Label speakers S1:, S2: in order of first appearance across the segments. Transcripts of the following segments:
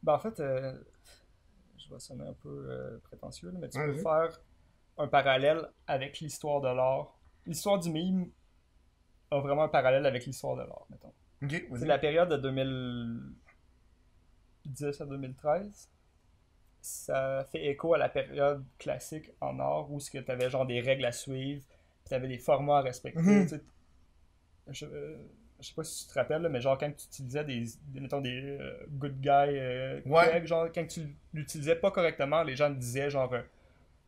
S1: Ben, en fait, je vais sonner un peu prétentieux, là, mais tu peux
S2: Vas-y.
S1: faire un parallèle avec l'histoire de l'art. L'histoire du meme a vraiment un parallèle avec l'histoire de l'art, mettons.
S2: Ok,
S1: C'est
S2: vas-y.
S1: la période de 2010 à 2013. Ça fait écho à la période classique en art où tu avais genre des règles à suivre, puis tu avais des formats à respecter.
S2: Mhm.
S1: Tu sais, je sais pas si tu te rappelles, là, mais genre quand tu utilisais mettons des good guy
S2: Ouais,
S1: craig, genre quand tu l'utilisais pas correctement, les gens te disaient genre que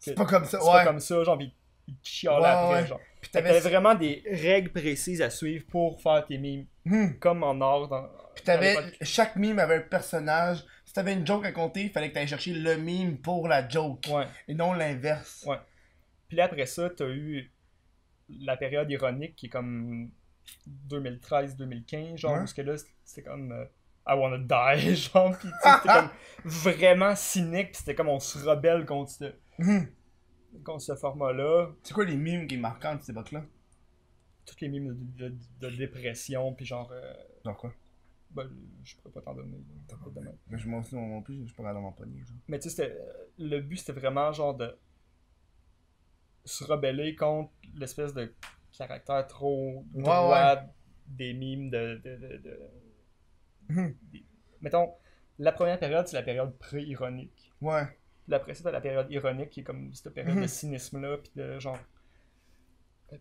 S2: c'est pas comme ça,
S1: c'est pas
S2: ouais.
S1: comme ça, genre ils te
S2: Ouais,
S1: chialaient
S2: ouais,
S1: après,
S2: ouais.
S1: genre.
S2: Puis
S1: Fait que
S2: t'avais.
S1: t'avais vraiment des règles précises à suivre pour faire tes mimes,
S2: Hmm.
S1: comme en art
S2: Puis
S1: à
S2: t'avais.
S1: l'époque.
S2: Chaque meme avait un personnage. Si t'avais une joke à compter, il fallait que t'ailles chercher le meme pour la joke.
S1: Ouais,
S2: Et non l'inverse.
S1: ouais. Puis là après ça, t'as eu la période ironique qui est comme 2013-2015, genre, où
S2: Ouais.
S1: ce que là, c'était comme I wanna die, genre, pis tu sais, c'était comme vraiment cynique, pis c'était comme on se rebelle
S2: Mhm.
S1: contre ce format-là.
S2: C'est quoi les memes qui est marquant de cette époque-là?
S1: Toutes les mimes de dépression, puis genre,
S2: Genre quoi?
S1: ben, je pourrais pas t'en donner, évidemment.
S2: Mais moi aussi non plus, je suis pas capable d'en pogner. Genre.
S1: Mais tu sais, le but c'était vraiment genre de se rebeller contre l'espèce de caractère trop
S2: Ouais, ouais.
S1: droit des mimes
S2: Mhm.
S1: mettons, la première période, c'est la période pré-ironique.
S2: Ouais.
S1: Puis après ça, t'as la période ironique qui est comme cette période de
S2: Mhm.
S1: cynisme-là, puis de genre.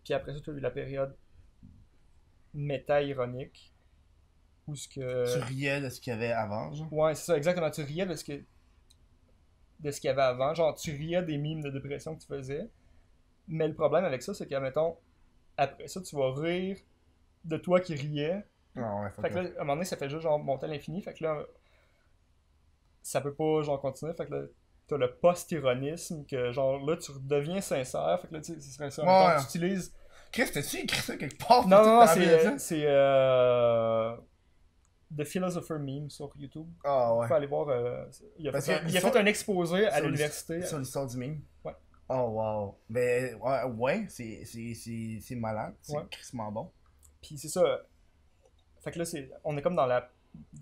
S1: Puis après ça, t'as eu la période méta-ironique, où ce
S2: Tu
S1: que.
S2: riais de ce qu'il y avait avant, genre.
S1: Ouais, c'est ça, exactement. Tu riais de ce qu'il y avait avant. Genre, tu riais des mimes de dépression que tu faisais. Mais le problème avec ça, c'est que, mettons, après ça, tu vas rire de toi qui riais.
S2: Ah ouais, fuck
S1: Fait que là,
S2: off.
S1: à un moment donné, ça fait juste genre monter à l'infini. Fait que là, ça peut pas genre continuer. Fait que là, t'as le post-ironisme que genre là, tu redeviens sincère. Fait que là, tu sais, ce serait ça.
S2: Ouais,
S1: Mettons,
S2: ouais.
S1: tu utilises.
S2: Chris, t'as-tu écrit ça quelque part pour
S1: Non,
S2: tout
S1: non,
S2: te
S1: non,
S2: rappeler de ça?
S1: c'est The Philosopher Meme sur YouTube.
S2: Ah
S1: Vous
S2: ouais.
S1: pouvez aller voir.
S2: Parce que
S1: Il a fait un exposé à
S2: sur
S1: l'université.
S2: sur l'histoire du meme.
S1: Ouais,
S2: Oh wow. Ben ouais, c'est malade. C'est
S1: ouais.
S2: crissement bon.
S1: Puis c'est ça. Fait que là, on est comme dans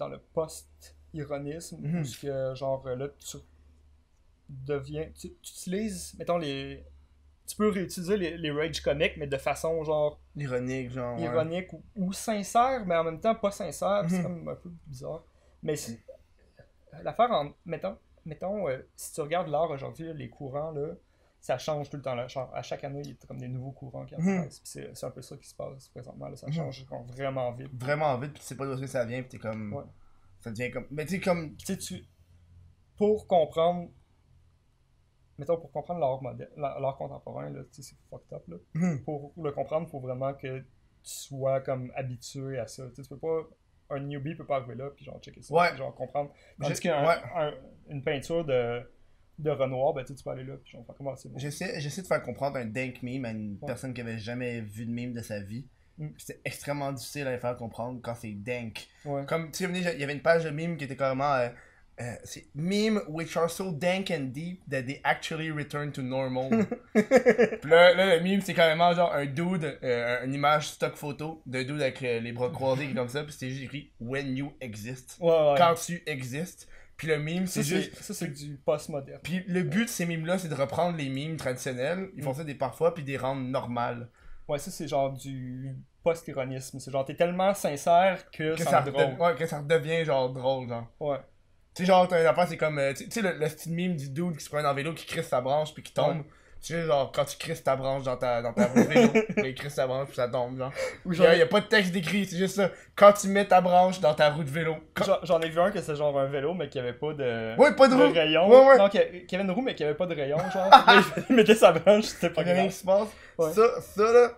S1: le post-ironisme, où
S2: Mhm.
S1: ce que, genre, là, tu utilises, mettons, tu peux réutiliser les rage comics, mais de façon, genre,
S2: Ironique, genre, ouais.
S1: ironique ou sincère, mais en même temps pas sincère, c'est
S2: Mhm.
S1: comme un peu bizarre. Mais l'affaire mettons si tu regardes l'art aujourd'hui, là, les courants, là, ça change tout le temps. Là. Genre, à chaque année, il y a comme des nouveaux courants qui
S2: Mhm.
S1: apparaissent. Puis c'est un peu ça qui se passe présentement. Là. Ça
S2: Mhm.
S1: change genre, vraiment vite.
S2: Vraiment vite, pis tu sais pas d'où est-ce que ça vient, pis t'es comme.
S1: Ouais.
S2: Ça devient comme. Mais tu sais, comme.
S1: Puis tu sais, pour comprendre, mettons, pour comprendre l'art moderne, l'art contemporain, là, tu sais, c'est fucked up, là.
S2: Mhm.
S1: Pour le comprendre, il faut vraiment que tu sois comme habitué à ça. Tu sais, tu peux pas. Un newbie peut pas arriver là, puis genre checker ça,
S2: Ouais.
S1: puis genre comprendre.
S2: Je-
S1: Tandis
S2: ouais.
S1: une peinture de Renoir, ben tu peux aller là, puis genre faire comment c'est bon.
S2: J'essaie de faire comprendre un dank meme à une
S1: Ouais.
S2: personne qui avait jamais vu de meme de sa vie.
S1: Mm.
S2: Puis c'est extrêmement difficile à les faire comprendre quand c'est dank.
S1: Ouais.
S2: Comme, tu sais, il y avait une page de meme qui était carrément. C'est meme which are so dank and deep that they actually return to normal. Puis là, le meme, c'est carrément genre un dude, une image stock photo de dude avec les bras croisés qui est comme ça. Puis c'est juste écrit When you exist.
S1: Ouais, ouais.
S2: Quand tu existes. Puis le meme, c'est juste.
S1: Ça, c'est du post-moderne.
S2: Puis le but de ces memes-là, c'est de reprendre les memes traditionnels. Ils font ça des parfois, puis des rendre normales.
S1: Ouais, ça, c'est genre du post-ironisme. C'est genre, t'es tellement sincère que
S2: Que
S1: ça
S2: ça,
S1: en est drôle.
S2: ouais, que ça redevient genre drôle, genre.
S1: Ouais.
S2: Tu sais, genre, t'as une affaire, c'est comme. Tu sais, le style meme du dude qui se promène en vélo, qui crisse sa branche, puis qui tombe.
S1: Ouais.
S2: Tu sais, genre, quand tu crisses ta branche dans ta roue de vélo, là, il crisse ta branche, puis ça tombe, genre.
S1: Ou
S2: Il
S1: genre,
S2: y a pas de texte décrit, c'est juste ça. Quand tu mets ta branche dans ta roue de vélo.
S1: j'en ai vu un que c'est genre un vélo, mais qui avait pas de,
S2: Ouais, pas de roue.
S1: rayon.
S2: Ouais, ouais.
S1: Non, qui avait une roue, mais qui avait pas de rayon, genre. Là, il mettait sa branche, c'était pas
S2: Il y a rien
S1: grave.
S2: qui se passe.
S1: Ouais.
S2: Ça là.